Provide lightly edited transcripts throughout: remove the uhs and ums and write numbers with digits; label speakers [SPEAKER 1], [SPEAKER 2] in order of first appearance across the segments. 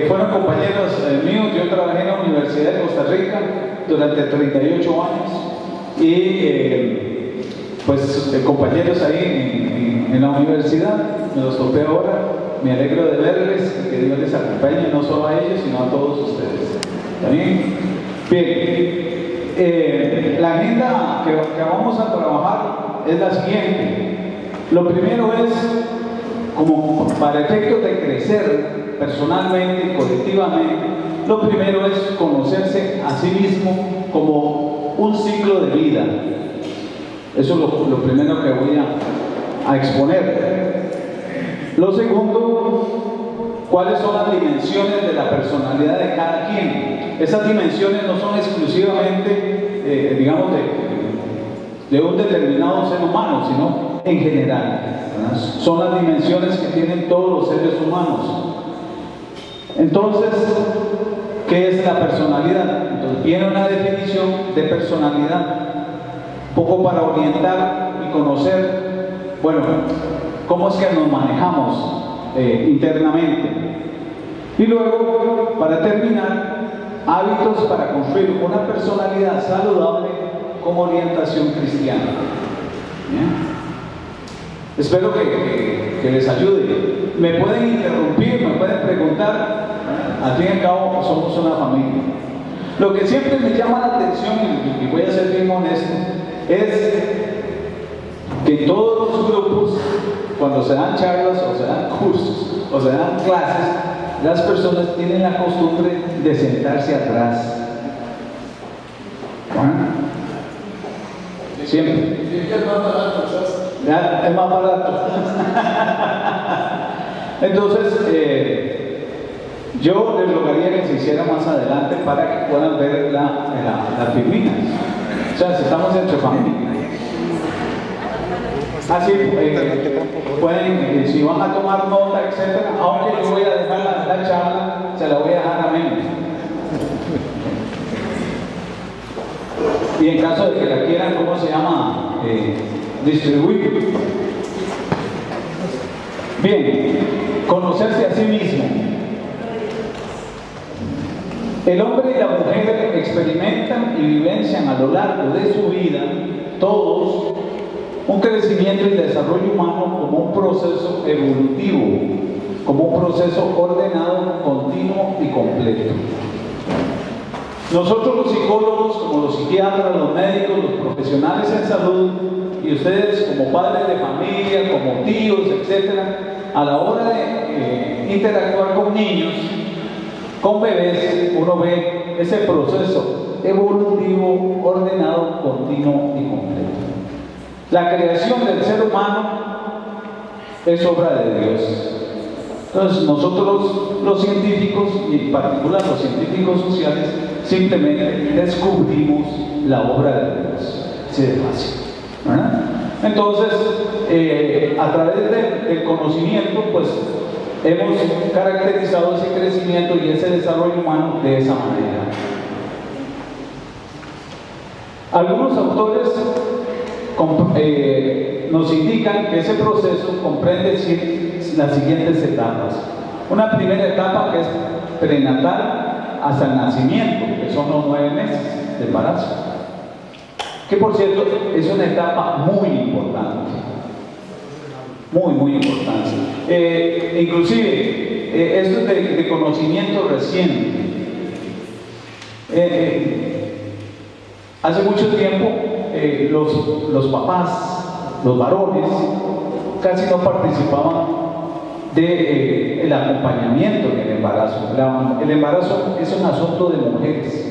[SPEAKER 1] Fueron compañeros míos. Yo trabajé en la Universidad de Costa Rica durante 38 años y pues compañeros ahí en la universidad, me los topé ahora. Me alegro de verles, que Dios les acompañe, no solo a ellos, sino a todos ustedes. ¿Está bien? Bien, la agenda que vamos a trabajar es la siguiente. Lo primero es, como para efectos de crecer personalmente, colectivamente, lo primero es conocerse a sí mismo como un ciclo de vida. Eso es lo primero que voy a exponer. Lo segundo, ¿cuáles son las dimensiones de la personalidad de cada quien? Esas dimensiones no son exclusivamente, digamos, de un determinado ser humano, sino en general, ¿verdad? Son las dimensiones que tienen todos los seres humanos. Entonces, ¿qué es la personalidad? Entonces, viene una definición de personalidad, un poco para orientar y conocer, bueno, cómo es que nos manejamos internamente. Y luego, para terminar, hábitos para construir una personalidad saludable como orientación cristiana. ¿Bien? Espero que les ayude. Me pueden interrumpir, me pueden preguntar. Al fin y al cabo, somos una familia. Lo que siempre me llama la atención, y voy a ser bien honesto, es que todos los grupos, cuando se dan charlas o se dan cursos o se dan clases, las personas tienen la costumbre de sentarse atrás. ¿Bueno? Siempre. Es más barato. Entonces, yo les rogaría que se hiciera más adelante para que puedan ver las figurinas. O sea, si estamos entre familia. Así pueden, si van a tomar nota, etcétera, aunque yo voy a dejar la charla, se la voy a dejar a menos. Y en caso de que la quieran, ¿cómo se llama? Distribuir. Bien, conocerse a sí mismo. El hombre y la mujer experimentan y vivencian a lo largo de su vida, todos, un crecimiento y desarrollo humano como un proceso evolutivo, como un proceso ordenado, continuo y completo. Nosotros los psicólogos, como los psiquiatras, los médicos, los profesionales en salud, y ustedes como padres de familia, como tíos, etcétera, a la hora de interactuar con niños, con bebés, uno ve ese proceso evolutivo, ordenado, continuo y completo. La creación del ser humano es obra de Dios. Entonces nosotros los científicos, y en particular los científicos sociales, simplemente descubrimos la obra de Dios. Así de fácil, ¿verdad? Entonces, a través del conocimiento, pues hemos caracterizado ese crecimiento y ese desarrollo humano de esa manera. Algunos autores nos indican que ese proceso comprende las siguientes etapas. Una primera etapa que es prenatal hasta el nacimiento, que son los 9 meses de embarazo, que por cierto es una etapa muy importante, muy importante. Inclusive esto es de conocimiento reciente. Hace mucho tiempo los papás, los varones, casi no participaban del acompañamiento en el embarazo. El embarazo es un asunto de mujeres.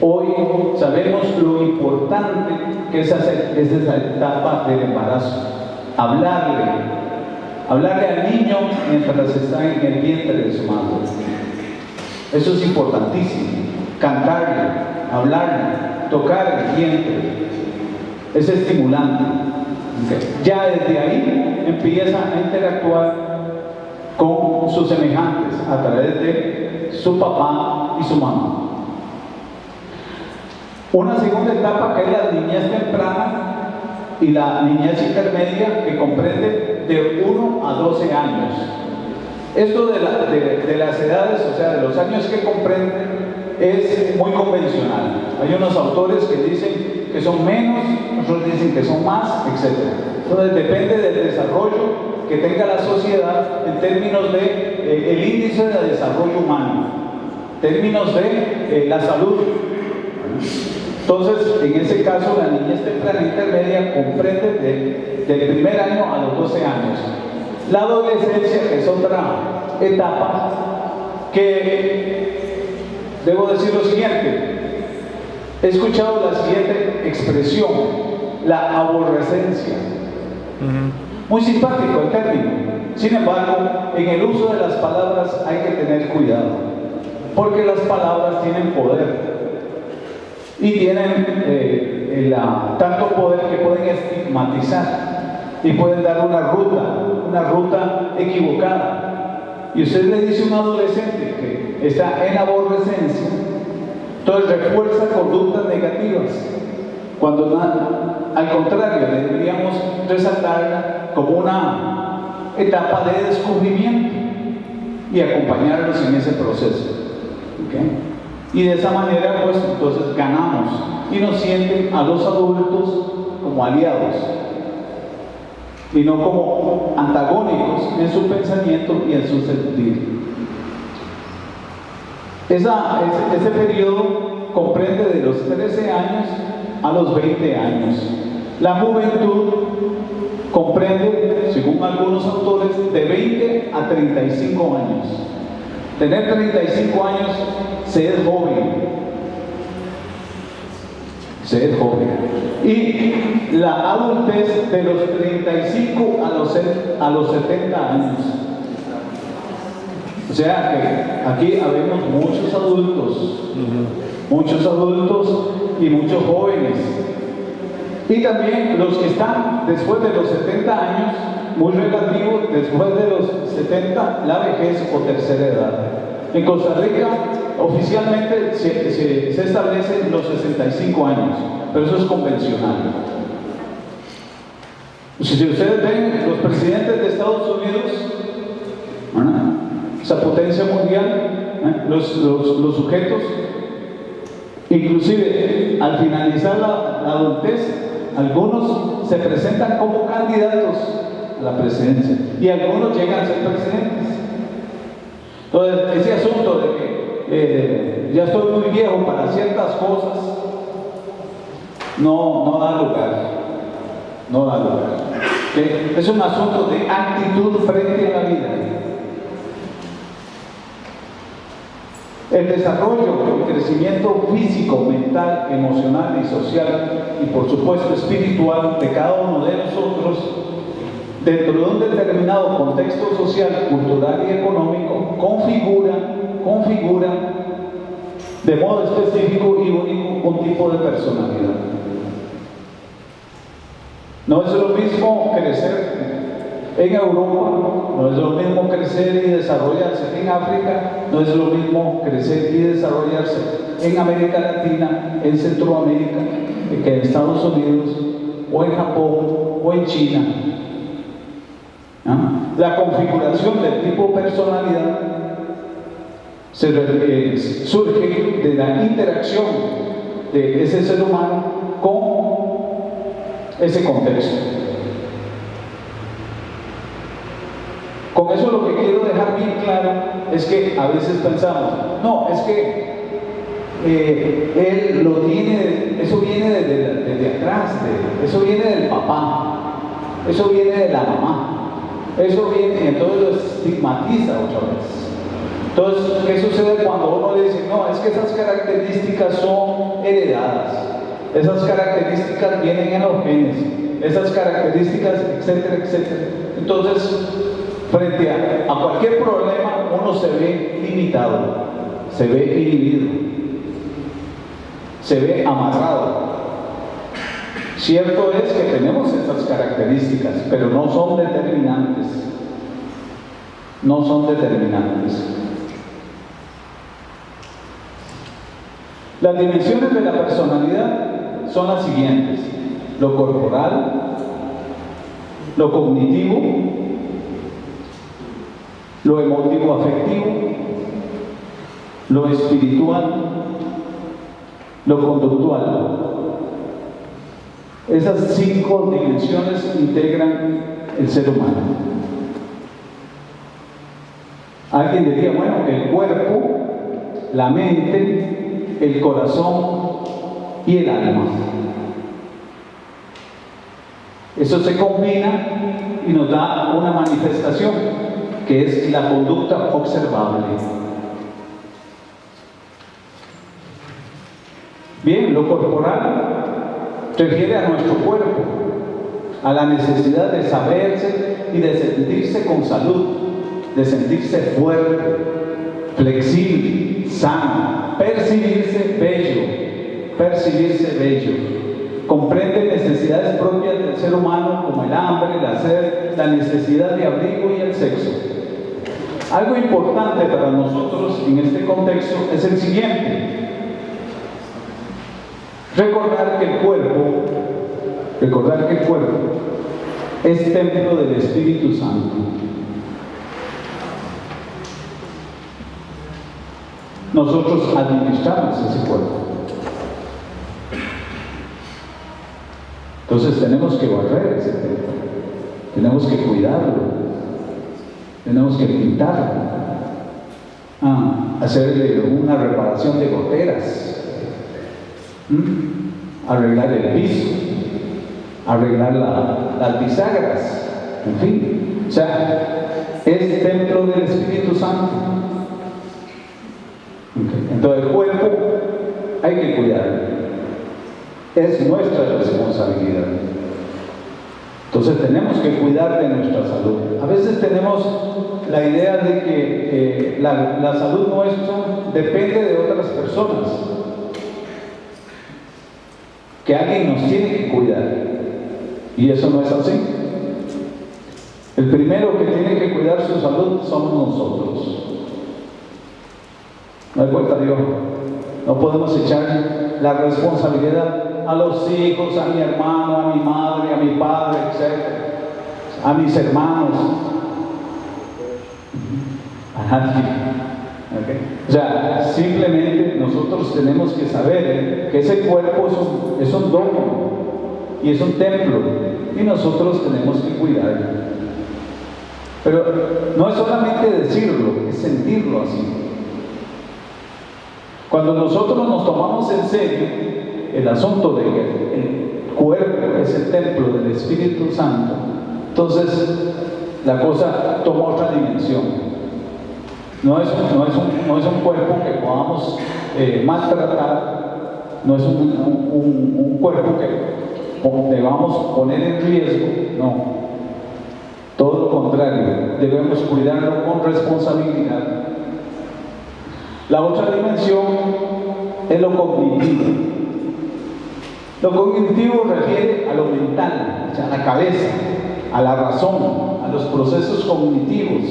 [SPEAKER 1] Hoy sabemos lo importante que es esa etapa del embarazo. Hablarle al niño mientras está en el vientre de su madre. Eso es importantísimo. Cantarle, hablarle, tocar el vientre. Es estimulante. Ya desde ahí empieza a interactuar con sus semejantes a través de su papá y su mamá. Una segunda etapa que es la niñez temprana y la niñez intermedia, que comprende de 1 a 12 años. Esto de las edades, o sea, de los años que comprenden, es muy convencional. Hay unos autores que dicen que son menos, otros dicen que son más, etc. Entonces depende del desarrollo que tenga la sociedad en términos de el índice de desarrollo humano, términos de la salud. Entonces, en ese caso, la niñez temprana intermedia comprende del primer año a los 12 años. La adolescencia, que es otra etapa, que debo decir lo siguiente, he escuchado la siguiente expresión, la aborrecencia. Muy simpático el término. Sin embargo, en el uso de las palabras hay que tener cuidado, porque las palabras tienen poder y tienen tanto poder que pueden estigmatizar y pueden dar una ruta equivocada. Y usted le dice a un adolescente que está en aborrecencia, entonces refuerza conductas negativas, cuando al contrario deberíamos resaltarla como una etapa de descubrimiento y acompañarlos en ese proceso. ¿Okay? Y de esa manera, pues entonces ganamos y nos sienten a los adultos como aliados y no como antagónicos en su pensamiento y en su sentir. Ese periodo comprende de los 13 años a los 20 años. La juventud comprende, según algunos autores, de 20 a 35 años. Tener 35 años se es joven. Se es joven. Y la adultez de los 35 a los 70 años. O sea que aquí habemos muchos adultos y muchos jóvenes. Y también los que están después de los 70 años, muy relativo, después de los 70, la vejez o tercera edad. En Costa Rica, oficialmente se establecen los 65 años, pero eso es convencional. Si ustedes ven los presidentes de Estados Unidos, esa potencia mundial, los sujetos, inclusive al finalizar la adultez, algunos se presentan como candidatos a la presidencia y algunos llegan a ser presidentes. Entonces, ese asunto de que ya estoy muy viejo para ciertas cosas no da lugar. ¿Okay? Es un asunto de actitud frente a la vida. El desarrollo, el crecimiento físico, mental, emocional y social, y por supuesto espiritual de cada uno de nosotros, dentro de un determinado contexto social, cultural y económico, configura de modo específico y único un tipo de personalidad. No es lo mismo crecer en Europa, no es lo mismo crecer y desarrollarse en África, no es lo mismo crecer y desarrollarse en América Latina, en Centroamérica, que en Estados Unidos, o en Japón, o en China. La configuración del tipo personalidad surge de la interacción de ese ser humano con ese contexto. Con eso lo que quiero dejar bien claro es que a veces pensamos, no, es que él lo tiene, eso viene desde atrás, eso viene del papá, eso viene de la mamá, eso viene, entonces lo estigmatiza otra vez. Entonces, ¿qué sucede cuando uno le dice, no, es que esas características son heredadas, esas características vienen en los genes, esas características, etcétera, etcétera? Entonces, frente a cualquier problema, uno se ve limitado, se ve inhibido, se ve amarrado. Cierto es que tenemos estas características, pero no son determinantes. No son determinantes. Las dimensiones de la personalidad son las siguientes: lo corporal, lo cognitivo, lo emotivo afectivo, lo espiritual, lo conductual. Esas 5 dimensiones integran el ser humano. Alguien diría, bueno, el cuerpo, la mente, el corazón y el alma. Eso se combina y nos da una manifestación, que es la conducta observable. Bien, lo corporal refiere a nuestro cuerpo, a la necesidad de saberse y de sentirse con salud, de sentirse fuerte, flexible, sano, percibirse bello. Comprende necesidades propias del ser humano como el hambre, la sed, la necesidad de abrigo y el sexo. Algo importante para nosotros en este contexto es el siguiente: recordar que el cuerpo es templo del Espíritu Santo. Nosotros administramos ese cuerpo. Entonces tenemos que barrer ese templo, tenemos que cuidarlo, tenemos que pintarlo, hacerle una reparación de goteras, arreglar el piso, arreglar las bisagras, en fin. O sea, es templo del Espíritu Santo. Entonces el cuerpo hay que cuidarlo. Es nuestra responsabilidad. Entonces tenemos que cuidar de nuestra salud. A veces tenemos la idea de que la salud nuestra depende de otras personas, que alguien nos tiene que cuidar, y eso no es así. El primero que tiene que cuidar su salud somos nosotros. No hay vuelta de hoja. No podemos echar la responsabilidad a los hijos, a mi hermano, a mi madre, a mi padre, etc., a mis hermanos, a nadie. ¿Okay? O sea, simplemente nosotros tenemos que saber que ese cuerpo es un don y es un templo, y nosotros tenemos que cuidarlo. Pero no es solamente decirlo, es sentirlo así. Cuando nosotros nos tomamos en serio el asunto de que el cuerpo es el templo del Espíritu Santo, entonces la cosa toma otra dimensión. No es un cuerpo que podamos maltratar, no es un cuerpo que debamos poner en riesgo, no. Todo lo contrario, debemos cuidarlo con responsabilidad. La otra dimensión es lo cognitivo. Lo cognitivo refiere a lo mental, o sea, a la cabeza, a la razón, a los procesos cognitivos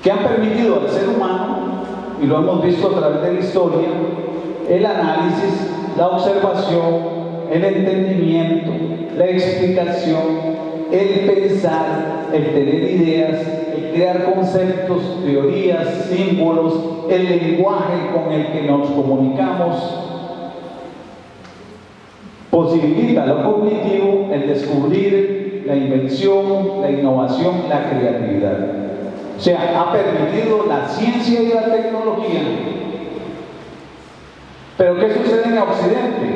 [SPEAKER 1] que han permitido al ser humano, y lo hemos visto a través de la historia, el análisis, la observación, el entendimiento, la explicación, el pensar, el tener ideas, el crear conceptos, teorías, símbolos, el lenguaje con el que nos comunicamos. Posibilita lo cognitivo el descubrir, la invención, la innovación, la creatividad. O sea, ha permitido la ciencia y la tecnología. Pero ¿qué sucede en Occidente?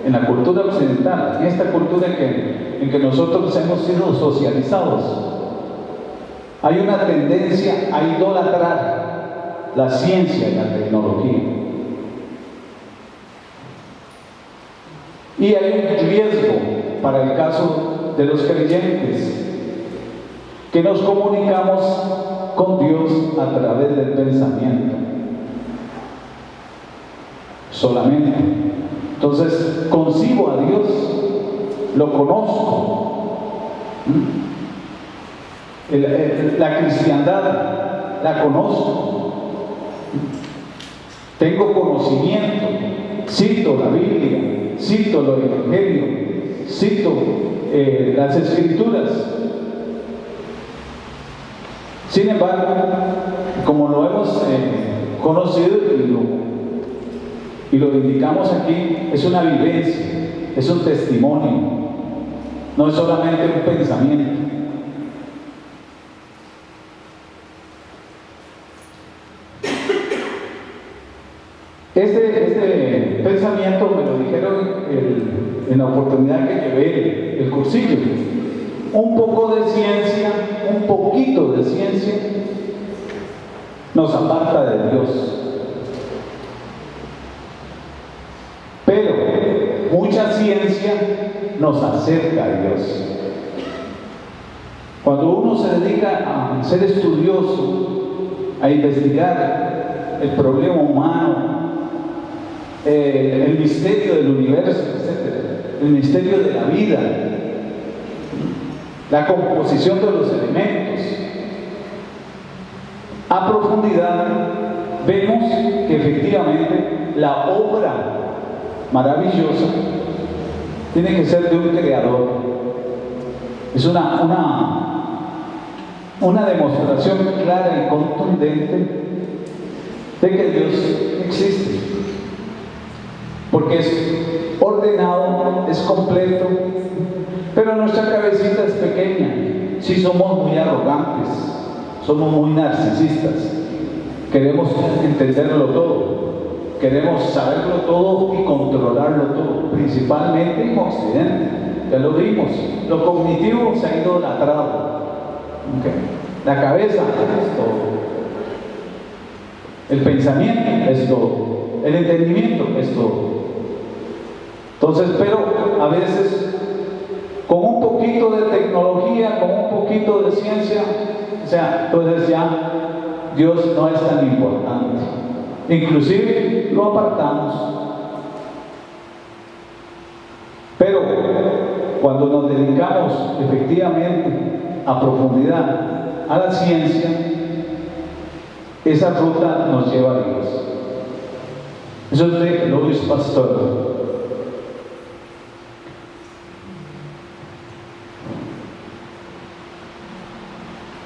[SPEAKER 1] En la cultura occidental, en esta cultura en que nosotros hemos sido socializados, hay una tendencia a idolatrar la ciencia y la tecnología. Y hay un riesgo para el caso de los creyentes, que nos comunicamos con Dios a través del pensamiento solamente. Entonces, concibo a Dios, lo conozco. La cristiandad la conozco, tengo conocimiento, cito la Biblia, cito los evangelios, cito las escrituras, Sin embargo, como lo hemos conocido y lo indicamos aquí, es una vivencia, es un testimonio, no es solamente un pensamiento. Este pensamiento me lo dijeron en la oportunidad que llevé el cursillo. Un poco de ciencia, un poquito de ciencia, nos aparta de Dios. Pero mucha ciencia nos acerca a Dios. Cuando uno se dedica a ser estudioso, a investigar el problema humano, el misterio del universo, etc., el misterio de la vida, la composición de los elementos, a profundidad, vemos que efectivamente la obra maravillosa tiene que ser de un creador. Es una demostración clara y contundente de que Dios existe, porque es ordenado, es completo, pero nuestra cabecita es pequeña. Si somos muy arrogantes, somos muy narcisistas, queremos entenderlo todo, queremos saberlo todo y controlarlo todo, principalmente en Occidente. Ya lo vimos, lo cognitivo se ha idolatrado. La cabeza es todo, el pensamiento es todo, el entendimiento es todo. Entonces, pero a veces con un poquito de tecnología, con un poquito de ciencia, entonces ya Dios no es tan importante. Inclusive lo apartamos. Pero cuando nos dedicamos efectivamente a profundidad a la ciencia, esa ruta nos lleva a Dios. Eso es de Louis Pasteur.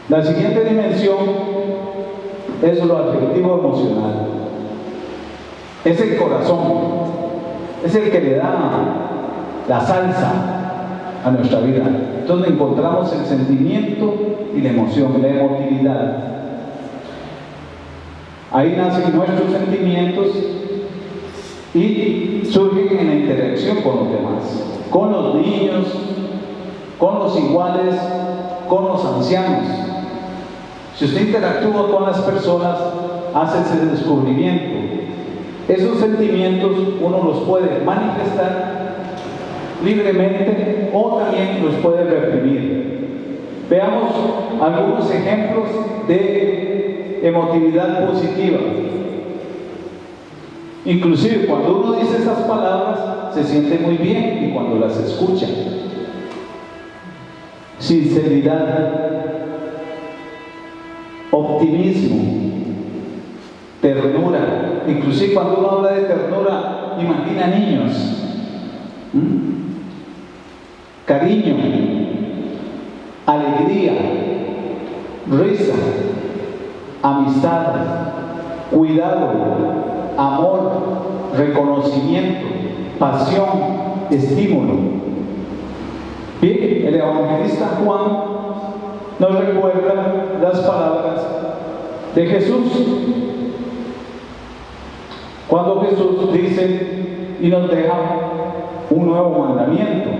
[SPEAKER 1] La siguiente dimensión es lo afectivo emocional. Es el corazón, es el que le da la salsa a nuestra vida. Entonces encontramos el sentimiento y la emoción, la emotividad. Ahí nacen nuestros sentimientos y surgen en la interacción con los demás, con los niños, con los iguales, con los ancianos. Si usted interactúa con las personas, hace ese descubrimiento. Esos sentimientos uno los puede manifestar libremente o también los puede reprimir. Veamos algunos ejemplos de emotividad positiva. Inclusive cuando uno dice esas palabras se siente muy bien y cuando las escucha. Sinceridad, optimismo, ternura. Inclusive cuando uno habla de ternura, imagina niños. Cariño, alegría, risa, amistad, cuidado, amor, reconocimiento, pasión, estímulo. Bien, el evangelista Juan nos recuerda las palabras de Jesús. Cuando Jesús dice y nos deja un nuevo mandamiento,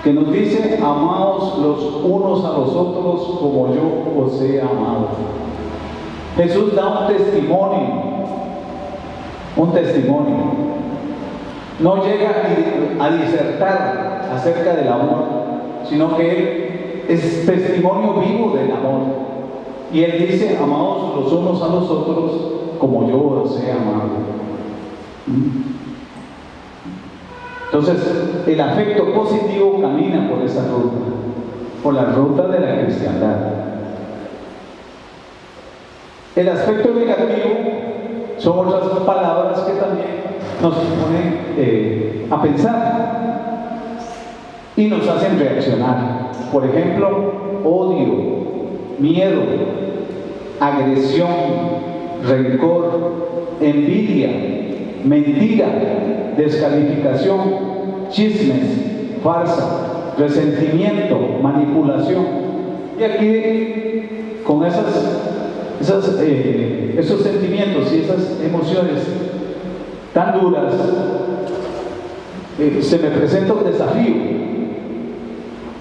[SPEAKER 1] que nos dice: amaos los unos a los otros como yo os he amado. Jesús da un testimonio. No llega a disertar acerca del amor, sino que Él es testimonio vivo del amor. Y Él dice: amaos los unos a los otros como yo os he amado. Entonces, el afecto positivo camina por esa ruta, por la ruta de la cristiandad. El aspecto negativo son otras palabras que también nos ponen a pensar y nos hacen reaccionar. Por ejemplo, odio, miedo, agresión, rencor, envidia, mentira, descalificación, chismes, farsa, resentimiento, manipulación. Y aquí, con esos sentimientos y esas emociones tan duras, se me presenta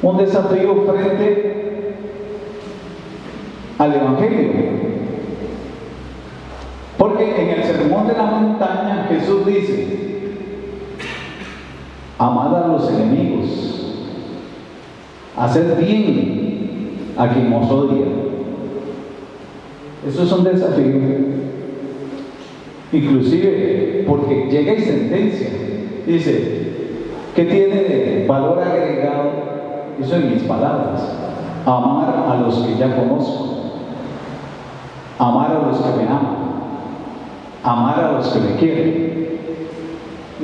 [SPEAKER 1] un desafío frente al Evangelio. Porque en el Sermón de la Montaña Jesús dice: amad a los enemigos, haced bien a quien os odia. Eso es un desafío, inclusive porque llega y sentencia. Dice: ¿qué tiene de valor agregado? Eso en mis palabras: amar a los que ya conozco, amar a los que me aman, amar a los que me quieren.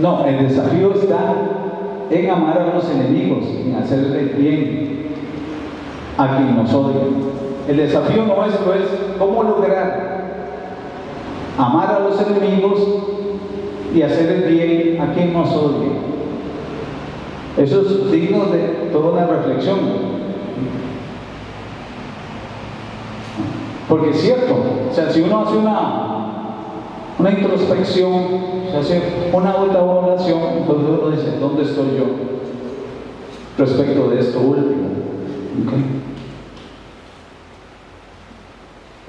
[SPEAKER 1] No, el desafío está en amar a los enemigos, en hacerle bien a quien nos odia. El desafío nuestro es cómo lograr amar a los enemigos y hacerle bien a quien nos odia. Eso es digno de toda una reflexión. Porque es cierto, o sea, si uno hace una introspección, se hace una autoevaluación, entonces uno dice: ¿dónde estoy yo respecto de esto último? ¿Okay?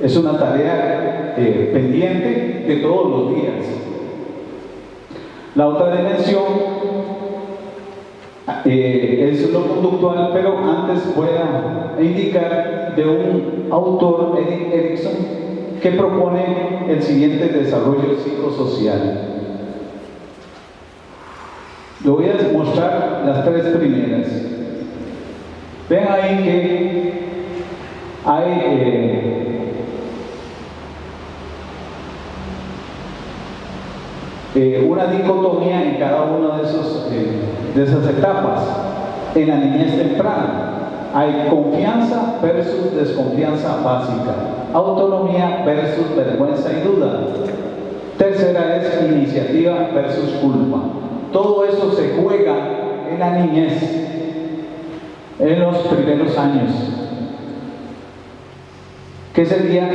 [SPEAKER 1] Es una tarea pendiente de todos los días. La otra dimensión es lo conductual, pero antes voy a indicar de un autor, Erik Erikson, que propone el siguiente desarrollo psicosocial. Lo voy a mostrar las tres primeras. Ven ahí que hay una dicotomía en cada una de esas etapas. En la niñez temprana hay confianza versus desconfianza básica, autonomía versus vergüenza y duda. Tercera es iniciativa versus culpa. Todo eso se juega en la niñez, en los primeros años, que sería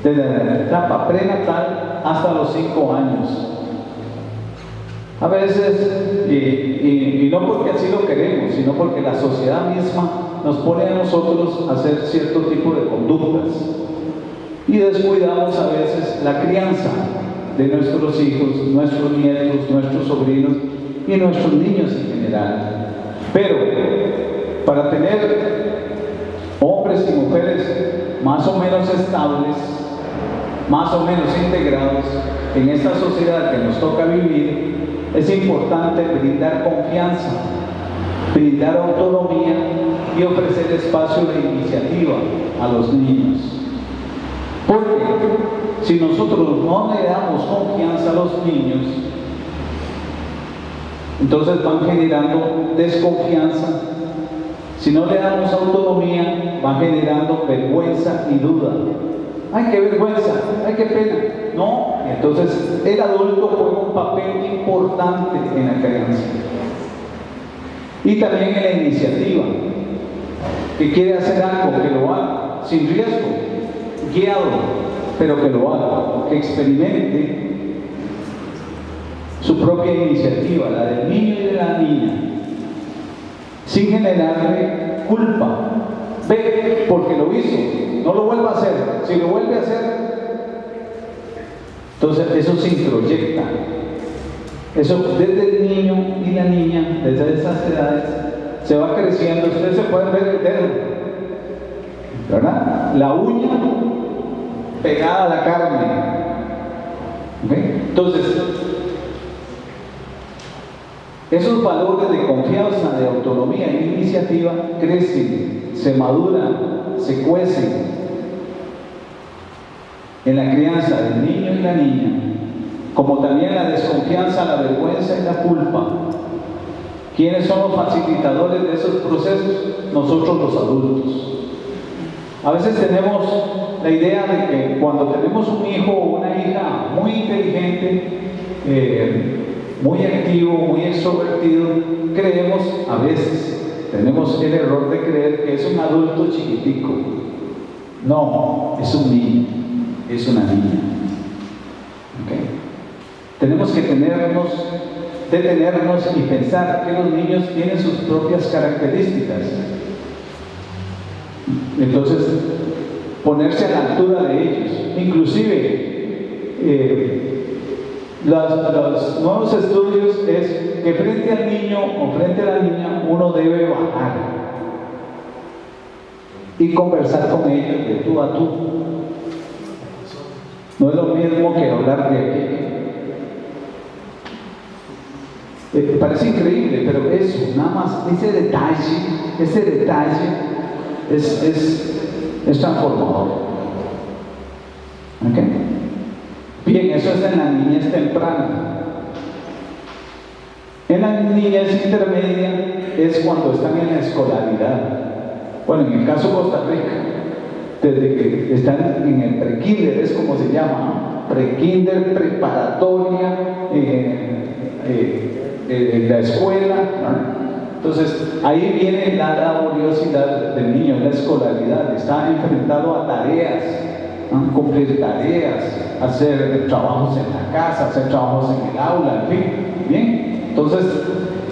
[SPEAKER 1] desde la etapa prenatal hasta los 5 años. A veces, y no porque así lo queremos, sino porque la sociedad misma nos pone a nosotros a hacer cierto tipo de conductas y descuidamos a veces la crianza de nuestros hijos, nuestros nietos, nuestros sobrinos y nuestros niños en general. Pero para tener hombres y mujeres más o menos estables, más o menos integrados en esta sociedad que nos toca vivir, es importante brindar confianza, brindar autonomía y ofrecer espacio de iniciativa a los niños. Porque si nosotros no le damos confianza a los niños, entonces van generando desconfianza. Si no le damos autonomía, van generando vergüenza y duda. ¡Ay, qué vergüenza! ¡Ay, qué pena! No, entonces el adulto juega un papel importante en la crianza. Y también en la iniciativa, que quiere hacer algo, que lo haga, sin riesgo, guiado, pero que lo haga, que experimente su propia iniciativa, la del niño y de la niña, sin generarle culpa. Ve, porque lo hizo, no lo vuelva a hacer. Si lo vuelve a hacer, entonces eso se introyecta. Eso desde el niño y la niña, desde esas edades, se va creciendo. Ustedes se pueden ver el dedo, ¿verdad? La uña pegada a la carne. ¿Okay? Entonces, esos valores de confianza, de autonomía e iniciativa crecen, se maduran, se cuecen en la crianza del niño y la niña, como también la desconfianza, la vergüenza y la culpa. ¿Quiénes son los facilitadores de esos procesos? Nosotros los adultos. A veces tenemos la idea de que cuando tenemos un hijo o una hija muy inteligente, muy activo, muy extrovertido, creemos, a veces tenemos el error de creer que es un adulto chiquitico. No, es un niño, es una niña. ¿Okay? Tenemos que detenernos y pensar que los niños tienen sus propias características. Entonces, ponerse a la altura de ellos. Inclusive, los nuevos estudios es que frente al niño o frente a la niña uno debe bajar y conversar con ellos de tú a tú. No es lo mismo que hablar de aquí. Parece increíble, pero eso, nada más, ese detalle es transformador. ¿Okay? Bien, eso es en la niñez temprana. En la niñez intermedia es cuando están en la escolaridad. Bueno, en el caso de Costa Rica, desde que están en el prekinder, es como se llama, prekinder, preparatoria, la escuela, ¿no? Entonces ahí viene la laboriosidad del niño, la escolaridad, está enfrentado a tareas, ¿no? Cumplir tareas, hacer trabajos en la casa, hacer trabajos en el aula, en fin, bien, entonces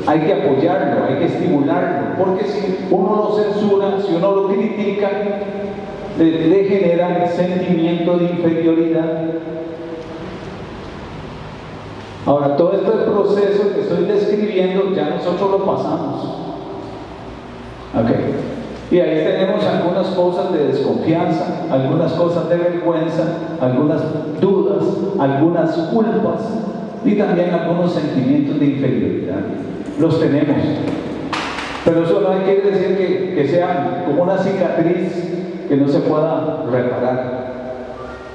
[SPEAKER 1] hay que apoyarlo, hay que estimularlo, porque si uno lo censura, si uno lo critica, le genera sentimiento de inferioridad. Ahora, todo este proceso que estoy describiendo, ya nosotros lo pasamos. ¿Okay? Y ahí tenemos algunas cosas de desconfianza, algunas cosas de vergüenza, algunas dudas, algunas culpas y también algunos sentimientos de inferioridad. Los tenemos. Pero eso no quiere decir que sea como una cicatriz que no se pueda reparar.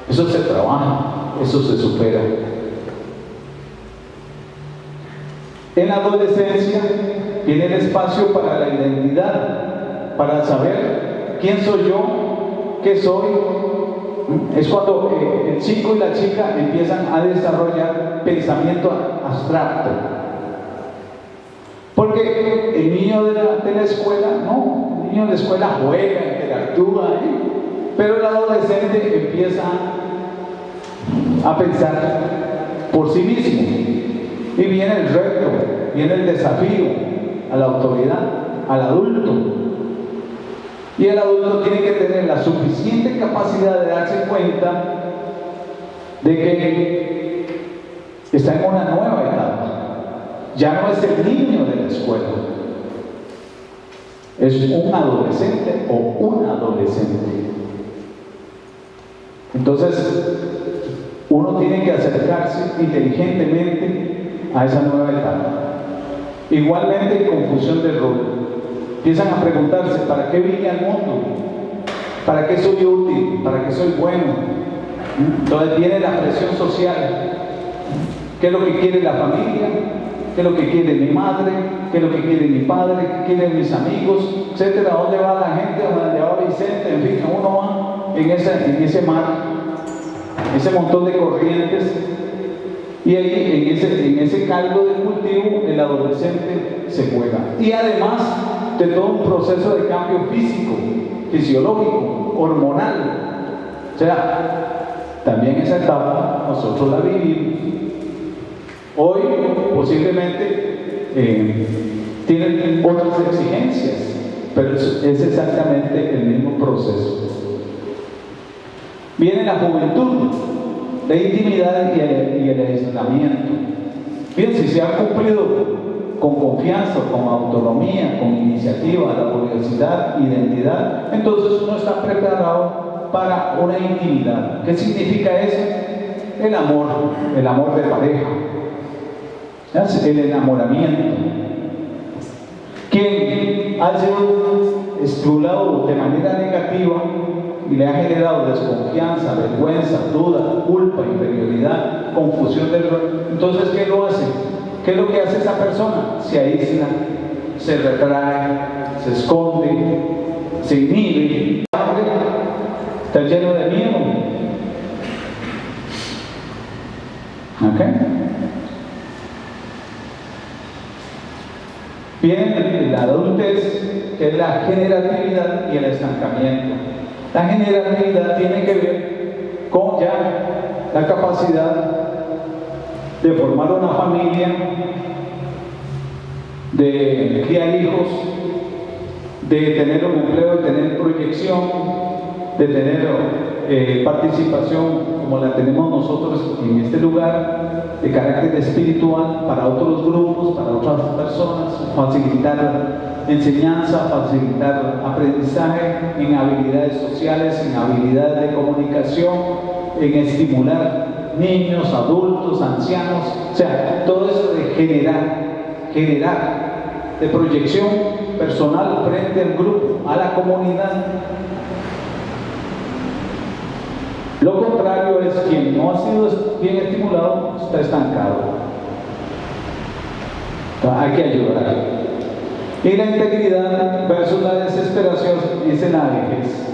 [SPEAKER 1] Eso se trabaja, eso se supera. En la adolescencia tiene el espacio para la identidad, para saber quién soy yo, qué soy. Es cuando el chico y la chica empiezan a desarrollar pensamiento abstracto. Porque el niño de la escuela, no, el niño de la escuela juega, interactúa, pero el adolescente empieza a pensar por sí mismo. Y viene el reto, viene el desafío a la autoridad, al adulto. Y el adulto tiene que tener la suficiente capacidad de darse cuenta de que está en una nueva etapa. Ya no es el niño de la escuela, es un adolescente o una adolescente. Entonces, uno tiene que acercarse inteligentemente a esa nueva etapa. Igualmente, confusión de rol. Empiezan a preguntarse: ¿para qué vine al mundo? ¿Para qué soy útil? ¿Para qué soy bueno? Entonces viene la presión social. ¿Qué es lo que quiere la familia? ¿Qué es lo que quiere mi madre? ¿Qué es lo que quiere mi padre? ¿Qué quieren mis amigos? Etcétera. ¿A dónde va la gente? ¿A dónde va Vicente? En fin, uno va en ese mar, ese montón de corrientes. Y ahí, en ese caldo de cultivo, el adolescente se juega. Y además de todo un proceso de cambio físico, fisiológico, hormonal. O sea, también esa etapa nosotros la vivimos. Hoy, posiblemente, tienen otras exigencias, pero es exactamente el mismo proceso. Viene la juventud, la intimidad y el aislamiento. Bien, si se ha cumplido con confianza, con autonomía, con iniciativa, laboriosidad, identidad, entonces uno está preparado para una intimidad. ¿Qué significa eso? El amor de pareja, el enamoramiento. Quien ha sido explorado de manera negativa y le ha generado desconfianza, vergüenza, duda, culpa, inferioridad, confusión del rol, entonces ¿qué lo hace? ¿qué es lo que hace esa persona? Se aísla, se retrae, se esconde, se inhibe, está lleno de miedo. ¿Ok? Viene la adultez, que es la generatividad y el estancamiento. La generatividad tiene que ver con ya la capacidad de formar una familia, de criar hijos, de tener un empleo, de tener proyección, de tener participación como la tenemos nosotros en este lugar, de carácter espiritual para otros grupos, para otras personas, facilitar enseñanza, facilitar aprendizaje en habilidades sociales, en habilidades de comunicación, en estimular niños, adultos, ancianos, o sea, todo eso de generar, de proyección personal frente al grupo, a la comunidad. Lo contrario es quien no ha sido bien estimulado, está estancado. Entonces, hay que ayudar. Y la integridad versus la desesperación, dice la vejez.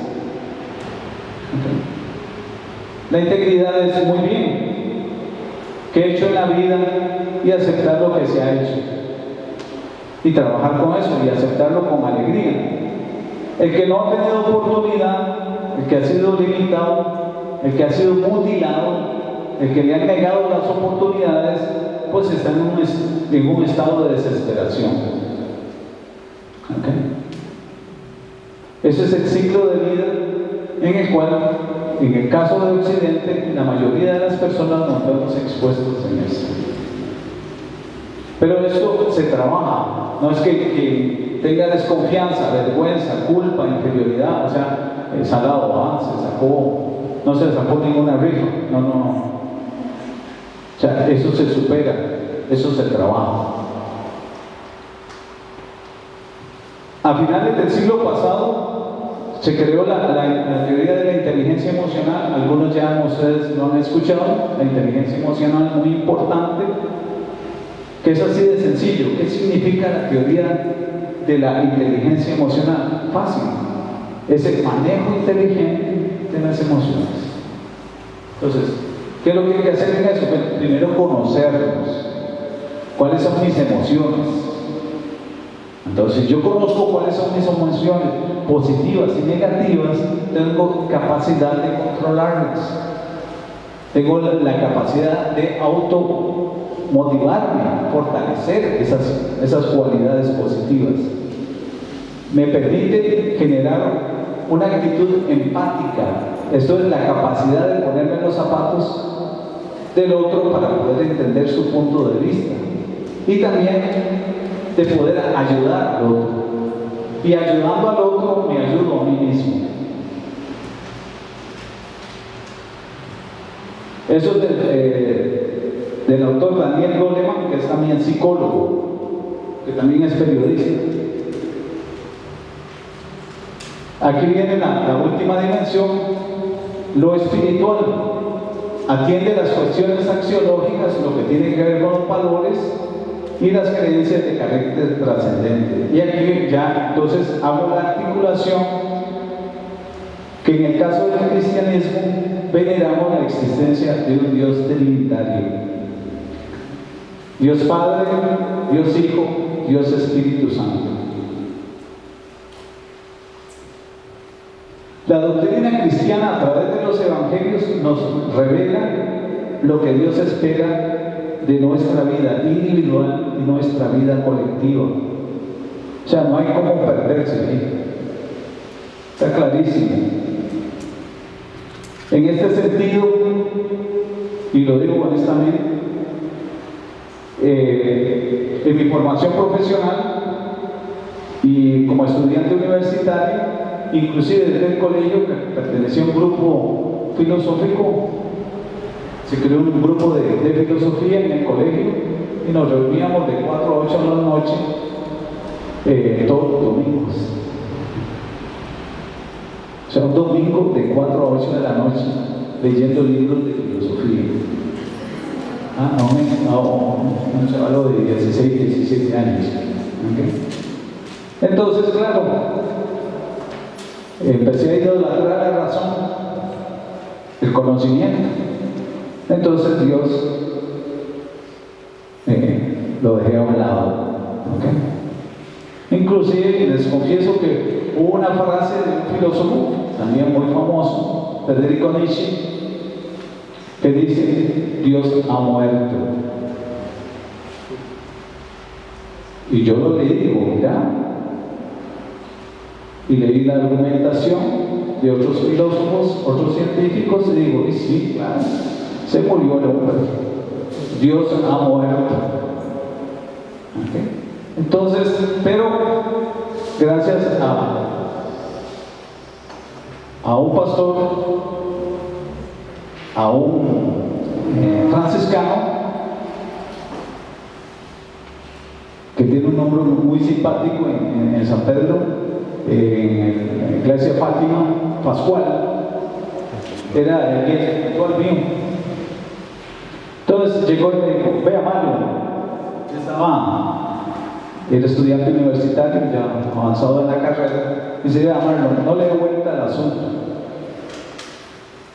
[SPEAKER 1] La integridad es muy bien, que he hecho en la vida y aceptar lo que se ha hecho. Y trabajar con eso y aceptarlo con alegría. El que no ha tenido oportunidad, el que ha sido limitado, el que ha sido mutilado, el que le han negado las oportunidades, pues está en un estado de desesperación. ¿Okay? Ese es el ciclo de vida en el cual, en el caso de Occidente, la mayoría de las personas nos vemos expuestos en eso. Pero esto se trabaja, no es que tenga desconfianza, vergüenza, culpa, inferioridad, o sea, salado, se sacó. No se sacó ninguna rifa, no. O sea, eso se supera, eso se trabaja. A finales del siglo pasado se creó la teoría de la inteligencia emocional. Algunos ya ustedes lo han escuchado. La inteligencia emocional es muy importante, que es así de sencillo. ¿Qué significa la teoría de la inteligencia emocional? Fácil, es el manejo inteligente de las emociones. Entonces, ¿qué es lo que hay que hacer en eso? Pues, primero conocernos. ¿Cuáles son mis emociones? Entonces, yo conozco cuáles son mis emociones positivas y negativas, tengo capacidad de controlarlas. Tengo la capacidad de automotivarme, fortalecer esas cualidades positivas. Me permite generar una actitud empática. Esto es la capacidad de ponerme en los zapatos del otro para poder entender su punto de vista. Y también de poder ayudar al otro. Y ayudando al otro, me ayudo a mí mismo. Eso es del autor Daniel Goleman, que es también psicólogo, que también es periodista. Aquí viene la última dimensión, lo espiritual. Atiende las cuestiones axiológicas, lo que tiene que ver con los valores y las creencias de carácter trascendente. Y aquí ya entonces hago la articulación que en el caso del cristianismo veneramos la existencia de un Dios trinitario. Dios Padre, Dios Hijo, Dios Espíritu Santo. La doctrina cristiana a través de los evangelios nos revela lo que Dios espera de nuestra vida individual y nuestra vida colectiva. O sea, no hay cómo perderse aquí. Está clarísimo. En este sentido, y lo digo honestamente, en mi formación profesional y como estudiante universitario, inclusive desde el colegio, que pertenecía a un grupo filosófico, se creó un grupo de filosofía en el colegio y nos reuníamos de 4 a 8 de la noche todos los domingos. O sea, un domingo de 4 a 8 de la noche leyendo libros de filosofía. un chavalo de 16, 17 años. ¿Okay? Entonces, claro, empecé a idolatrar la razón, el conocimiento. Entonces Dios lo dejé a un lado. ¿Okay? Inclusive les confieso que hubo una frase de un filósofo también muy famoso, Federico Nietzsche, que dice: Dios ha muerto. Y yo lo leí y digo, mira, y leí la argumentación de otros filósofos, otros científicos, y digo, y sí, claro, se murió el hombre, Dios ha muerto. ¿Okay? Entonces, pero gracias a un pastor, a un franciscano, que tiene un nombre muy simpático en San Pedro, en la iglesia Fátima, Pascual, era el que actual mío. Entonces llegó y me dijo: vea Mario, era estudiante universitario, ya avanzado en la carrera. Dice: vea Mario, no le dé vuelta al asunto.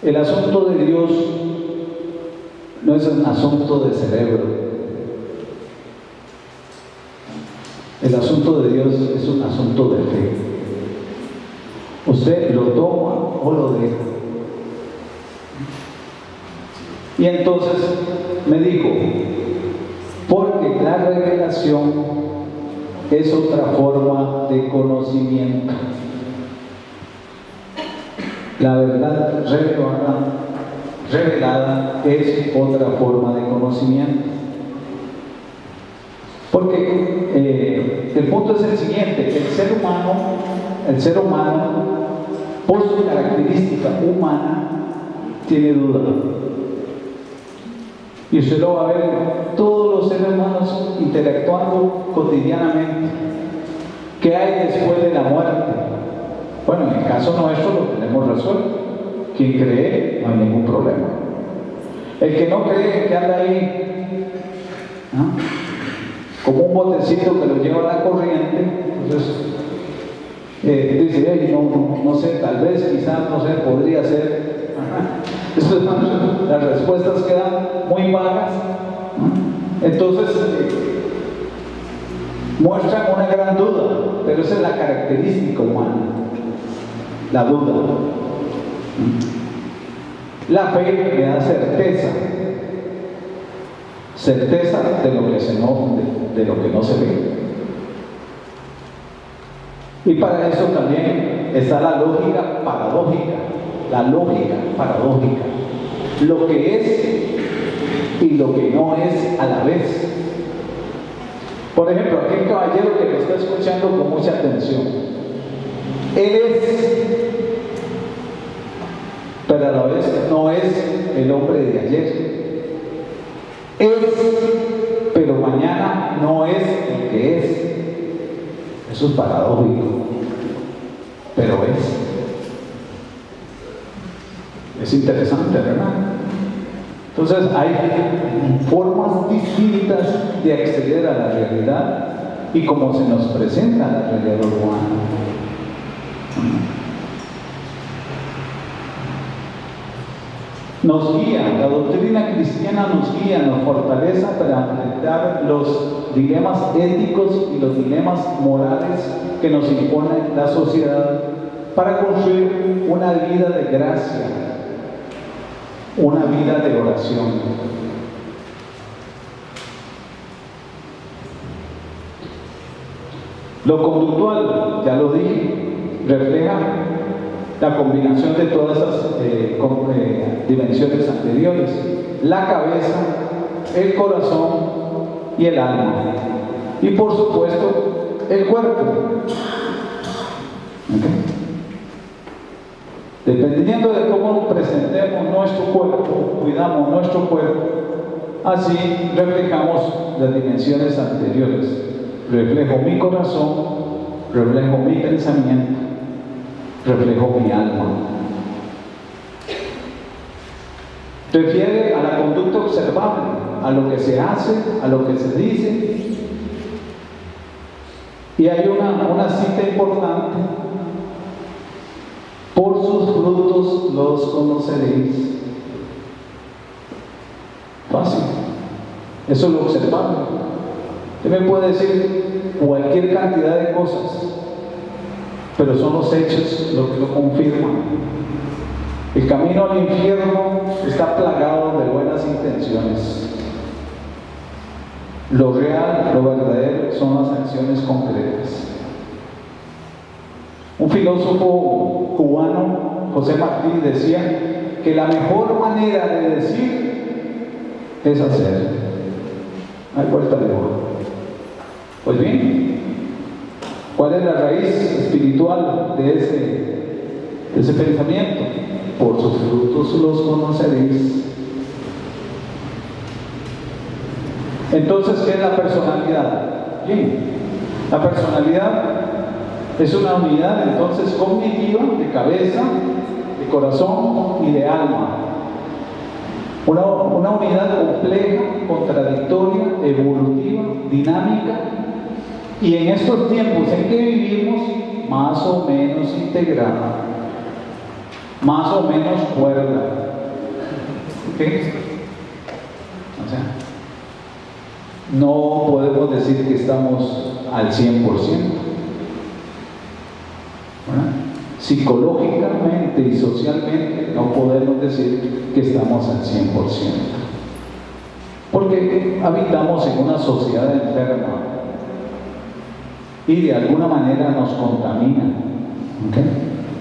[SPEAKER 1] El asunto de Dios no es un asunto de cerebro. El asunto de Dios es un asunto de fe. Usted lo toma o lo deja. Y entonces me dijo: porque la revelación es otra forma de conocimiento. La verdad revelada es otra forma de conocimiento. Porque el punto es el siguiente: el ser humano, por su característica humana, tiene duda. Y usted lo va a ver todos los seres humanos interactuando cotidianamente. ¿Qué hay después de la muerte? Bueno, en el caso nuestro lo tenemos resuelto. Quien cree, no hay ningún problema. El que no cree, que anda ahí, ¿no?, como un botecito que lo lleva a la corriente. Entonces dice: no sé, tal vez, quizás, no sé, podría ser. Las respuestas quedan muy vagas. Entonces muestran una gran duda, pero esa es la característica humana, la duda. La fe me da certeza de lo que no se ve. Y para eso también está la lógica paradójica. Lo que es y lo que no es a la vez. Por ejemplo, aquel caballero que me está escuchando con mucha atención, él es, pero a la vez no es el hombre de ayer. Es, pero mañana no es el que es. Eso es paradójico, pero es. Es interesante, ¿verdad? Entonces hay formas distintas de acceder a la realidad y cómo se nos presenta la realidad humana. Nos guía, la doctrina cristiana nos guía, nos fortalece para enfrentar los dilemas éticos y los dilemas morales que nos impone la sociedad, para construir una vida de gracia, una vida de oración. Lo conductual, ya lo dije, refleja la combinación de todas esas dimensiones anteriores: la cabeza, el corazón y el alma, y por supuesto el cuerpo. ¿Okay? Dependiendo de cómo presentemos nuestro cuerpo, cuidamos nuestro cuerpo, así reflejamos las dimensiones anteriores. Reflejo mi corazón, reflejo mi pensamiento, reflejo mi alma. Refiere a la conducta observable. a lo que se hace, a lo que se dice. Y hay una cita importante: por sus frutos los conoceréis. Fácil, eso es lo observable. Usted me puede decir cualquier cantidad de cosas, pero son los hechos lo que lo confirman. El camino al infierno está plagado de buenas intenciones. Lo real, lo verdadero, son las acciones concretas. Un filósofo cubano, José Martí, decía que la mejor manera de decir es hacer. Hay vuelta de hoja. Pues bien, ¿cuál es la raíz espiritual de ese pensamiento? Por sus frutos los conoceréis. Entonces, ¿qué es la personalidad? Bien, la personalidad es una unidad entonces cognitiva de cabeza, de corazón y de alma. Una unidad compleja, contradictoria, evolutiva, dinámica, y en estos tiempos en que vivimos, más o menos integrada, más o menos cuerda. ¿Ok? O sea, no podemos decir que estamos al 100%. ¿Verdad? Psicológicamente y socialmente no podemos decir que estamos al 100%, porque habitamos en una sociedad enferma y de alguna manera nos contaminan. ¿Okay?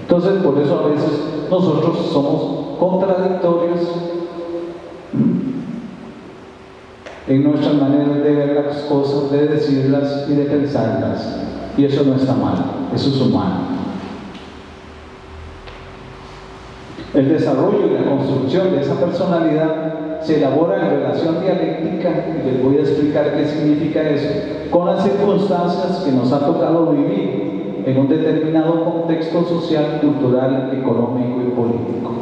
[SPEAKER 1] Entonces, por eso a veces nosotros somos contradictorios en nuestras maneras de ver las cosas, de decirlas y de pensarlas, y eso no está mal, eso es humano. El desarrollo y la construcción de esa personalidad se elabora en relación dialéctica, y les voy a explicar qué significa eso, con las circunstancias que nos ha tocado vivir en un determinado contexto social, cultural, económico y político.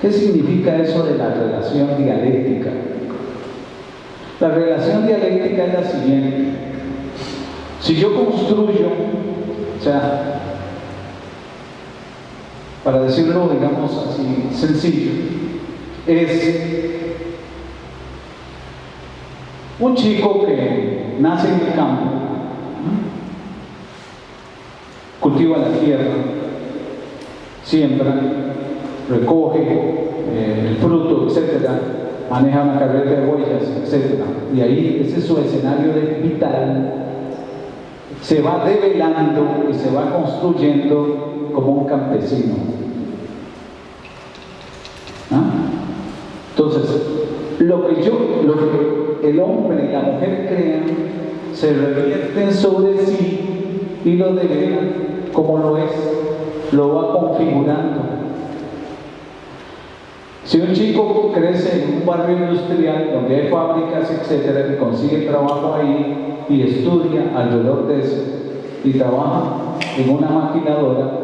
[SPEAKER 1] ¿Qué significa eso de la relación dialéctica? La relación dialéctica es la siguiente: si yo construyo, o sea, para decirlo, digamos así, sencillo, es un chico que nace en el campo, cultiva la tierra, siembra, recoge el fruto, etcétera, maneja una carreta de huellas, etcétera, y ahí ese es su escenario vital. Se va develando y se va construyendo como un campesino. ¿Ah? Entonces, lo que el hombre y la mujer crean se revierten sobre sí y lo develan como lo es, lo va configurando. Si un chico crece en un barrio industrial donde hay fábricas, etcétera, y consigue trabajo ahí y estudia alrededor de eso y trabaja en una maquinadora,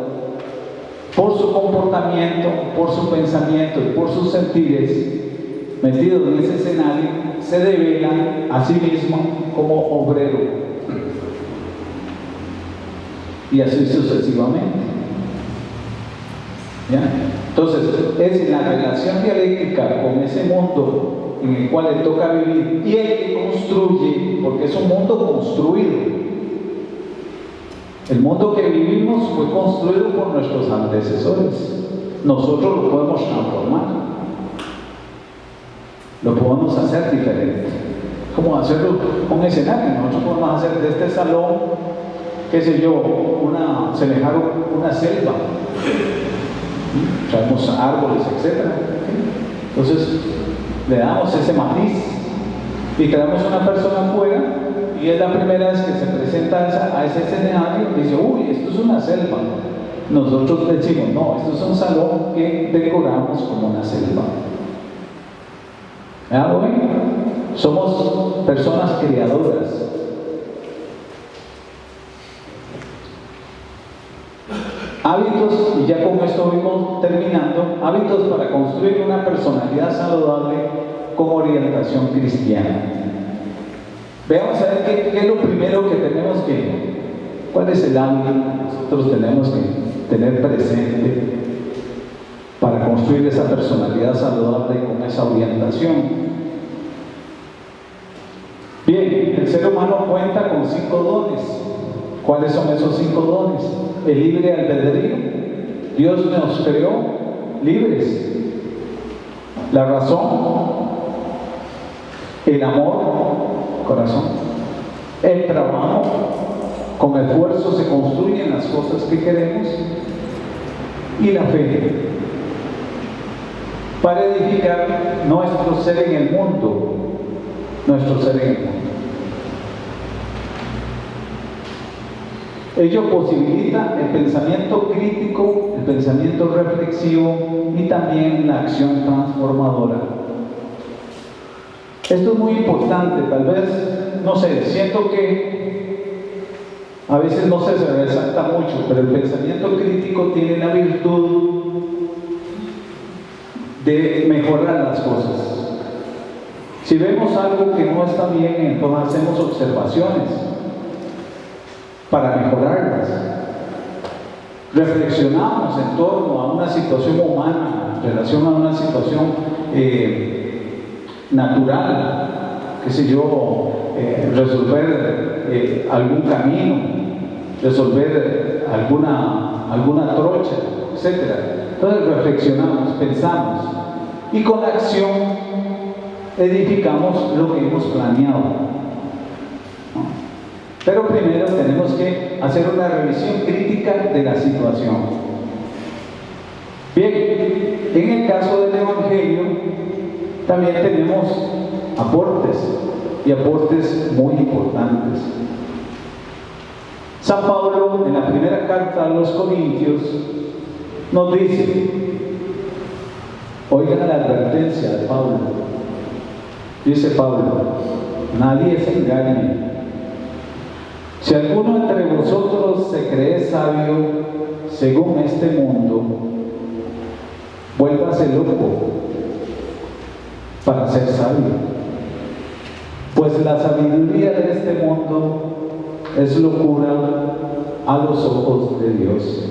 [SPEAKER 1] por su comportamiento, por su pensamiento y por sus sentires, metido en ese escenario, se devela a sí mismo como obrero, y así sucesivamente. ¿Ya? Entonces, es en la relación dialéctica con ese mundo en el cual le toca vivir y el que construye, porque es un mundo construido. El mundo que vivimos fue construido por nuestros antecesores. Nosotros lo podemos transformar, lo podemos hacer diferente. Como hacerlo un escenario. Nosotros podemos hacer de este salón, qué sé yo, semejar una selva. Traemos árboles, etc. Entonces le damos ese matiz y traemos una persona afuera, y es la primera vez que se presenta a ese escenario y dice: uy, esto es una selva. Nosotros decimos: no, esto es un salón que decoramos como una selva. ¿Algo bien? Somos personas creadoras. Hábitos, y ya con esto vamos terminando, hábitos para construir una personalidad saludable con orientación cristiana. Veamos a ver qué es lo primero que tenemos cuál es el hábito que nosotros tenemos que tener presente para construir esa personalidad saludable con esa orientación. Bien, el ser humano cuenta con 5 dones. ¿Cuáles son esos 5 dones? El libre albedrío. Dios nos creó libres. La razón, el amor, corazón, el trabajo. Con esfuerzo se construyen las cosas que queremos, y la fe, para edificar nuestro ser en el mundo, nuestro ser en el mundo. Ello posibilita el pensamiento crítico, el pensamiento reflexivo y también la acción transformadora. Esto es muy importante. Tal vez, no sé, siento que a veces no se resalta mucho, pero el pensamiento crítico tiene la virtud de mejorar las cosas. Si vemos algo que no está bien, entonces hacemos observaciones para mejorarlas. Reflexionamos en torno a una situación humana, en relación a una situación natural, qué sé yo, resolver algún camino, resolver alguna trocha, etc. Entonces reflexionamos, pensamos, y con la acción edificamos lo que hemos planeado. Pero primero tenemos que hacer una revisión crítica de la situación. Bien, en el caso del Evangelio también tenemos aportes, y aportes muy importantes. San Pablo, en la primera carta a los Corintios, nos dice, oigan la advertencia de Pablo. Dice Pablo: nadie se engañe. Si alguno entre vosotros se cree sabio según este mundo, vuélvase loco para ser sabio. Pues la sabiduría de este mundo es locura a los ojos de Dios.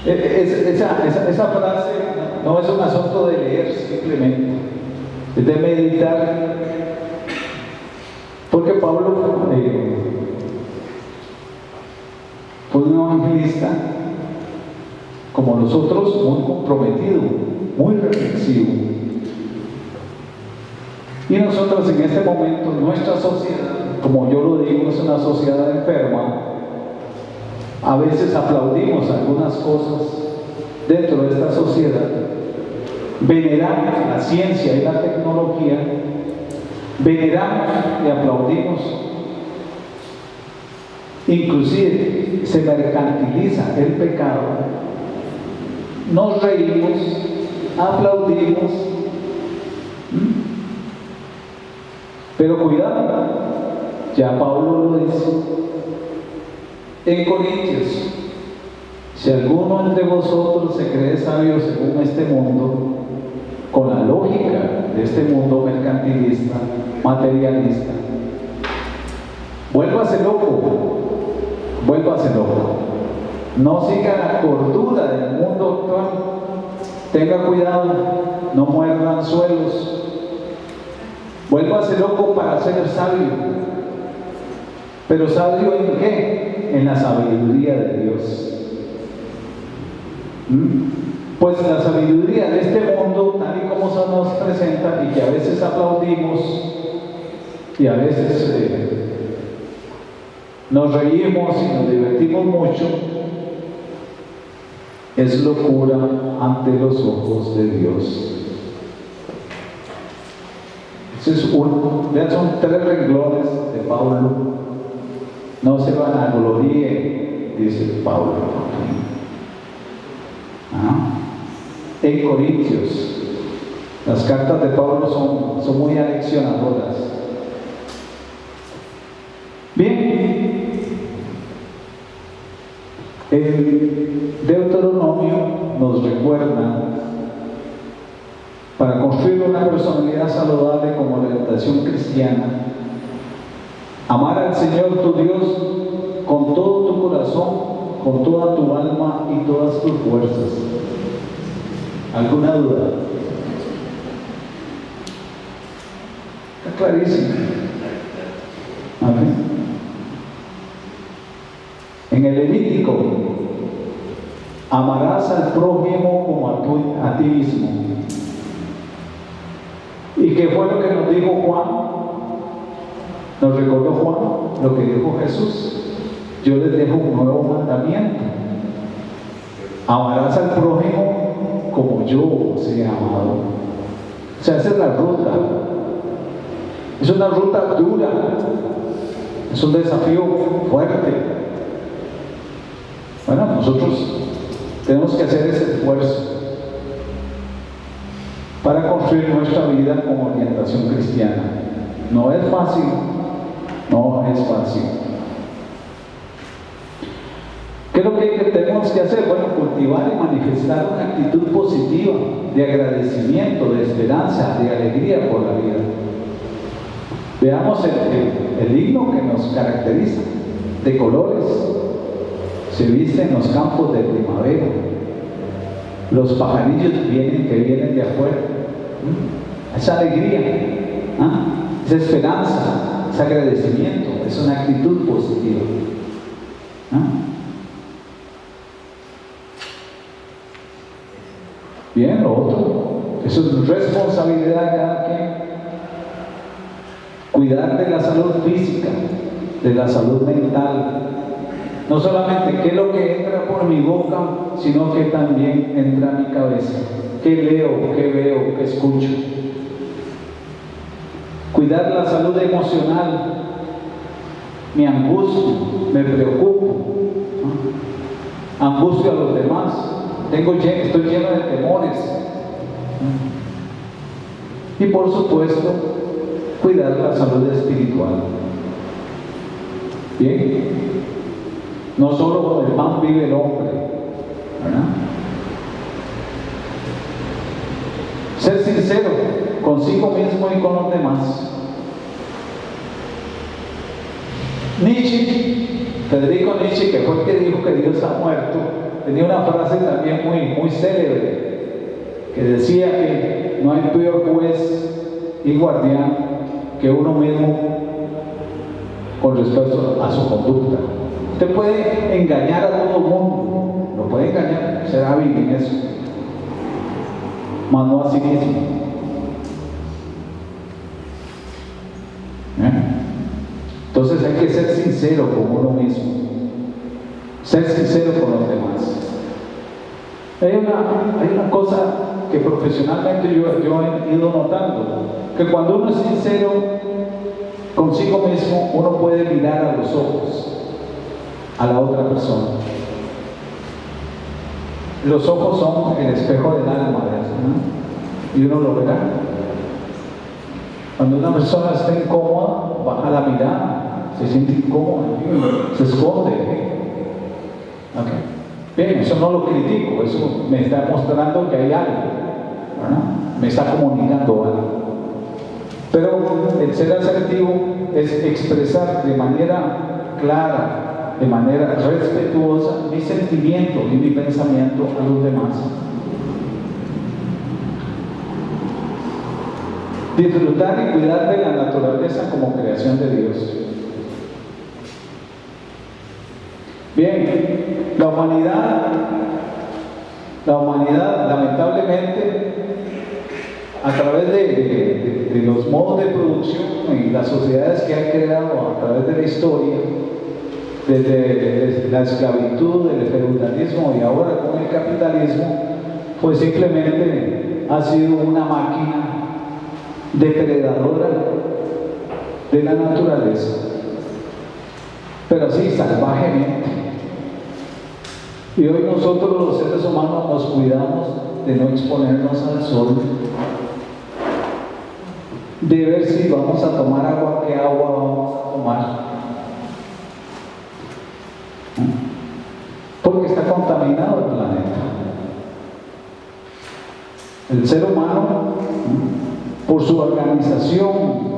[SPEAKER 1] Esa frase no es un asunto de leer simplemente, es de meditar, porque Pablo fue un evangelista como los otros, muy comprometido, muy reflexivo. Y nosotros en este momento, nuestra sociedad, como yo lo digo, es una sociedad enferma. A veces aplaudimos algunas cosas dentro de esta sociedad, veneramos la ciencia y la tecnología, veneramos y aplaudimos, inclusive se mercantiliza el pecado, nos reímos, aplaudimos, pero cuidado, ya Pablo lo dice en Corintios: si alguno entre vosotros se cree sabio según este mundo, con la lógica de este mundo mercantilista, materialista, vuélvase loco, vuélvase loco. No siga la cordura del mundo actual. Tenga cuidado, no muerda anzuelos. Vuélvase loco para ser sabio. ¿Pero sabio en qué? En la sabiduría de Dios. Pues la sabiduría de este mundo, tal y como se nos presenta y que a veces aplaudimos y a veces nos reímos y nos divertimos mucho, es locura ante los ojos de Dios. Vean, son 3 renglones de Pablo. No se vanagloríe, dice Pablo. En Corintios, las cartas de Pablo son muy aleccionadoras. Bien, El Deuteronomio nos recuerda, para construir una personalidad saludable como orientación cristiana, amar al Señor tu Dios con todo tu corazón, con toda tu alma y todas tus fuerzas. ¿Alguna duda? Está clarísimo. Amén. En el Levítico, amarás al prójimo como a ti mismo. ¿Y qué fue lo que nos dijo Juan? Nos recordó Juan lo que dijo Jesús: yo les dejo un nuevo mandamiento: amarás al prójimo como yo os he amado. O sea, esa es la ruta. Es una ruta dura, es un desafío fuerte. Bueno, nosotros tenemos que hacer ese esfuerzo para construir nuestra vida como orientación cristiana. No es fácil, no es fácil. ¿Qué es lo que tenemos que hacer? Bueno, cultivar y manifestar una actitud positiva de agradecimiento, de esperanza, de alegría por la vida. Veamos el himno que nos caracteriza, de colores. Se viste en los campos de primavera. Los pajarillos que vienen de afuera. Esa alegría, esa esperanza, ese agradecimiento, es una actitud positiva. Bien, lo otro, eso es responsabilidad de cada quien. Cuidar de la salud física, de la salud mental. No solamente qué es lo que entra por mi boca, sino que también entra a mi cabeza. ¿Qué leo, qué veo, qué escucho? Cuidar la salud emocional. Me angustio, me preocupo, angustio a los demás. Estoy lleno de temores. Y por supuesto, cuidar la salud espiritual. Bien. No solo con el pan vive el hombre, ¿verdad? Ser sincero consigo mismo y con los demás. Federico Nietzsche, que fue el que dijo que Dios ha muerto, tenía una frase también muy célebre, que decía que no hay peor juez y guardián que uno mismo con respecto a su conducta. Usted puede engañar a todo el mundo, lo puede engañar, ser hábil en eso, mas no a sí mismo. Entonces hay que ser sincero con uno mismo, ser sincero con los demás. Hay una cosa que profesionalmente yo he ido notando, que cuando uno es sincero consigo mismo, uno puede mirar a los ojos a la otra persona. Los ojos son el espejo del alma, ¿no? Y uno lo verá. Cuando una persona está incómoda, baja la mirada, se siente incómoda, se esconde. Okay. Bien, eso no lo critico, eso me está mostrando que hay algo, ¿verdad? Me está comunicando algo. Pero el ser asertivo es expresar de manera clara, de manera respetuosa, mi sentimiento y mi pensamiento a los demás. Disfrutar y cuidar de la naturaleza como creación de Dios. Bien, la humanidad lamentablemente, a través de los modos de producción y las sociedades que han creado a través de la historia, desde la esclavitud, el feudalismo y ahora con el capitalismo, pues simplemente ha sido una máquina depredadora de la naturaleza, pero así salvajemente. Y hoy nosotros los seres humanos nos cuidamos de no exponernos al sol, de ver si vamos a tomar agua, qué agua vamos a tomar. Porque porque está contaminado el planeta. El ser humano, por su organización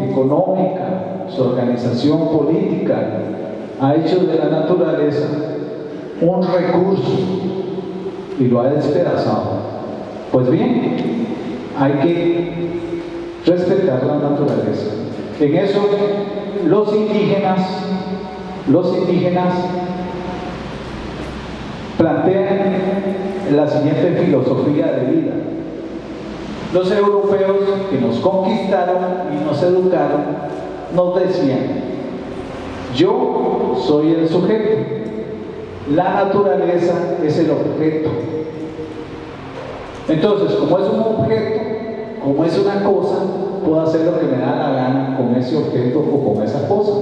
[SPEAKER 1] económica, su organización política, ha hecho de la naturaleza un recurso y lo ha despedazado. Pues bien, hay que respetar la naturaleza. En eso, los indígenas plantean la siguiente filosofía de vida. Los europeos que nos conquistaron y nos educaron nos decían: yo soy el sujeto, la naturaleza es el objeto. Entonces, como es un objeto, como es una cosa, puedo hacer lo que me da la gana con ese objeto o con esa cosa.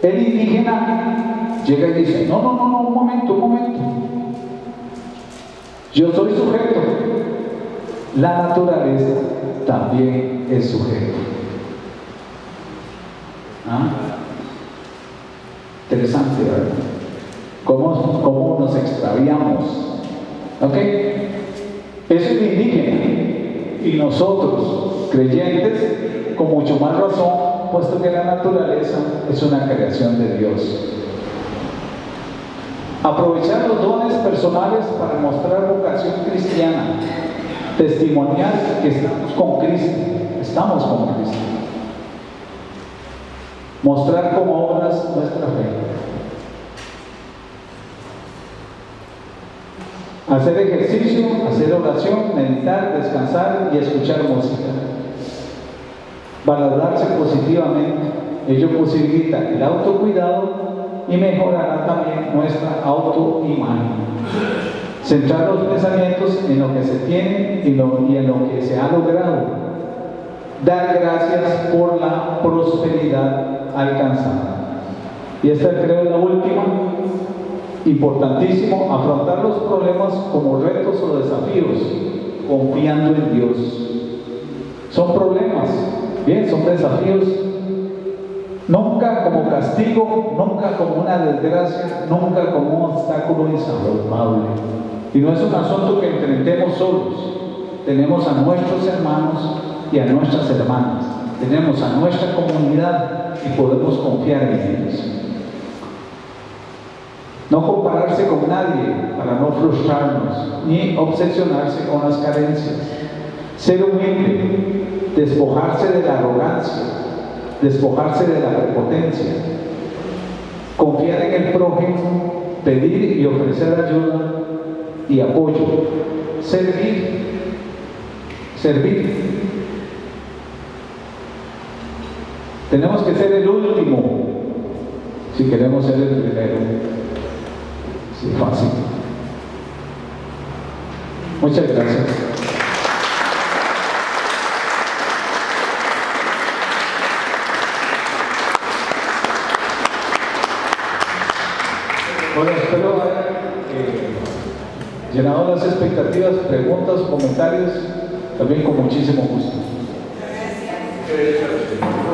[SPEAKER 1] El indígena llega y dice: no, un momento. Yo soy sujeto. La naturaleza también es sujeto. Interesante, ¿verdad? ¿Cómo nos extraviamos? ¿Ok? Eso es indígena. Y nosotros, creyentes, con mucho más razón, puesto que la naturaleza es una creación de Dios. Aprovechar los dones personales para mostrar vocación cristiana, testimonial que estamos con Cristo. Mostrar con obras nuestra fe. Hacer ejercicio, hacer oración, meditar, descansar y escuchar música. Valorarse positivamente. Ello posibilita el autocuidado y mejorará también nuestra autoimagen. Centrar los pensamientos en lo que se tiene y en lo que se ha logrado. Dar gracias por la prosperidad alcanzada. Y esta creo es la última. Importantísimo, afrontar los problemas como retos o desafíos, confiando en Dios. Son problemas, bien, son desafíos. Nunca como castigo, nunca como una desgracia, nunca como un obstáculo insalvable. Y no es un asunto que enfrentemos solos. Tenemos a nuestros hermanos y a nuestras hermanas. Tenemos a nuestra comunidad y podemos confiar en ellos. No compararse con nadie para no frustrarnos, ni obsesionarse con las carencias. Ser humilde, despojarse de la arrogancia, despojarse de la prepotencia. Confiar en el prójimo, pedir y ofrecer ayuda y apoyo. Servir. Tenemos que ser el último si queremos ser el primero. Sí, fácil. Muchas gracias. Bueno, espero haber llenado las expectativas, preguntas, comentarios, también con muchísimo gusto.
[SPEAKER 2] Gracias.